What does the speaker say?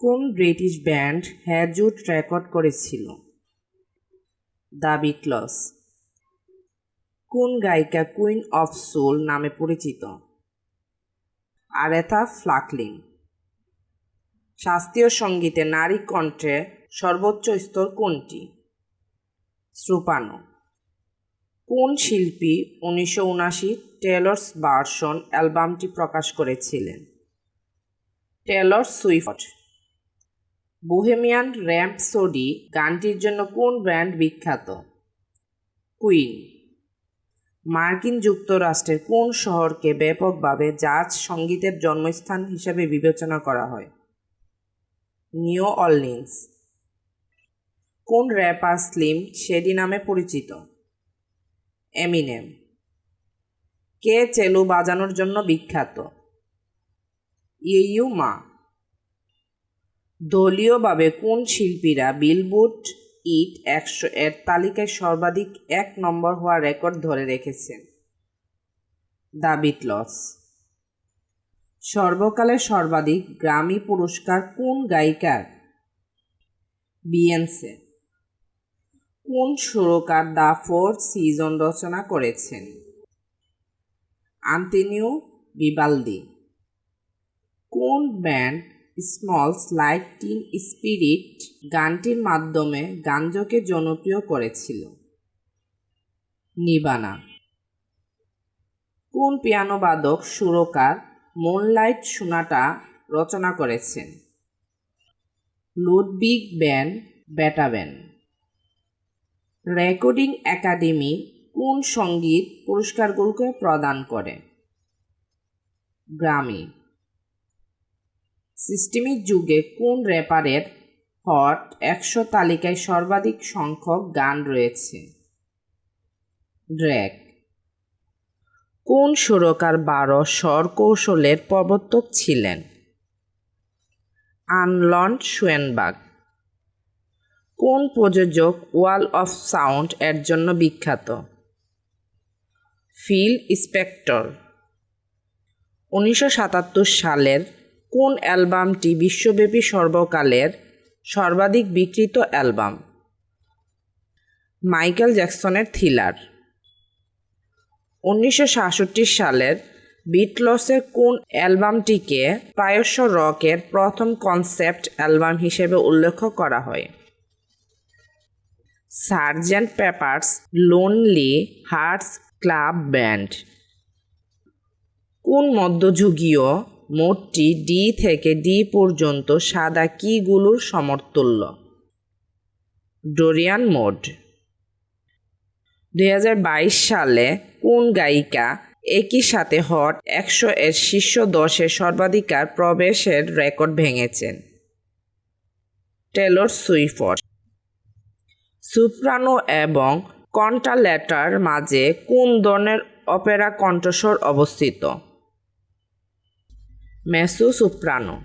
কোন British band হ্যাজুড record করেছিল? The Beatles. কোন গায়িকা কুইন অফ সোল নামে পরিচিত? আরেথা ফ্রাঙ্কলিন। শাস্ত্রীয় সঙ্গীতে নারী কণ্ঠে সর্বোচ্চ স্তর কোনটি? সোপ্রানো। কোন শিল্পী 1979 টেলরস ভার্সন অ্যালবামটি প্রকাশ করেছিলেন? Taylor Swift. বোহেমিয়ান র্যাপসোডি গানটির জন্য কোন ব্যান্ড বিখ্যাত? কুইন। মার্কিন যুক্তরাষ্ট্রের কোন শহরকে ব্যাপকভাবে জাজ সঙ্গীতের জন্মস্থান হিসেবে বিবেচনা করা হয়? New Orleans. কোন র্যাপার স্লিম শেডি নামে পরিচিত? এমিনেম। কে চেলো বাজানোর জন্য বিখ্যাত? ইউ মা। দলীয়ভাবে কোন শিল্পীরা বিলবোর্ড ইট 100 এর তালিকায় সর্বাধিক 1 নম্বর হওয়ার রেকর্ড ধরে রেখেছেন? The Beatles. সর্বকালের সর্বাধিক গ্র্যামি পুরস্কার কোন গায়িকার? বিয়োন্সে। কোন সুরকার দ্য ফোর সিজন রচনা করেছেন? Antonio Vivaldi. কোন band smells like teen spirit গানটির মাধ্যমে গানজোকে জনপ্রিয় করেছিল? নির্বাণা। কোন পিয়ানোবাদক সুরকার মুনলাইট সোনাটা রচনা করেছেন? Ludwig van বেথোভেন। রেকর্ডিং একাডেমি কোন সঙ্গীত পুরস্কারগুলোকে প্রদান করে? গ্র্যামি। সিস্টেমিক যুগে কোন র্যাপারের হট 100 তালিকায় সর্বাধিক সংখ্যক গান রয়েছে? ড্রেক। কোন সুরকার 12 স্বর কৌশলের প্রবর্তক ছিলেন? আর্নল্ড শোয়েনবার্গ। কোন প্রযোজক ওয়াল অফ সাউন্ড এর জন্য বিখ্যাত? Feel Spector. 1977 সালের কোন অ্যালবামটি বিশ্বব্যাপী সর্বকালের সর্বাধিক বিক্রিত অ্যালবাম? মাইকেল জ্যাকসনের থ্রিলার। 1967 সালের বিটলসের কোন অ্যালবামটিকে প্রায়শ রকের প্রথম কনসেপ্ট অ্যালবাম হিসেবে উল্লেখ করা হয়? Sergeant pepper's lonely hearts club band. কোন মধ্যযুগীয় মোডটি ডি থেকে ডি পর্যন্ত সাদা কিগুলোর সমতুল্য? Dorian mode. 2022 সালে কোন গায়িকা একই সাথে হট 100 এর শীর্ষ 10-এ সর্বাধিকার প্রবেশের রেকর্ড ভেঙেছেন? Taylor Swift. সোপ্রানো এবং কন্ট্রাল্টোর মাঝে কোন ধরনের অপেরা কণ্ঠস্বর অবস্থিত? Mezzo soprano.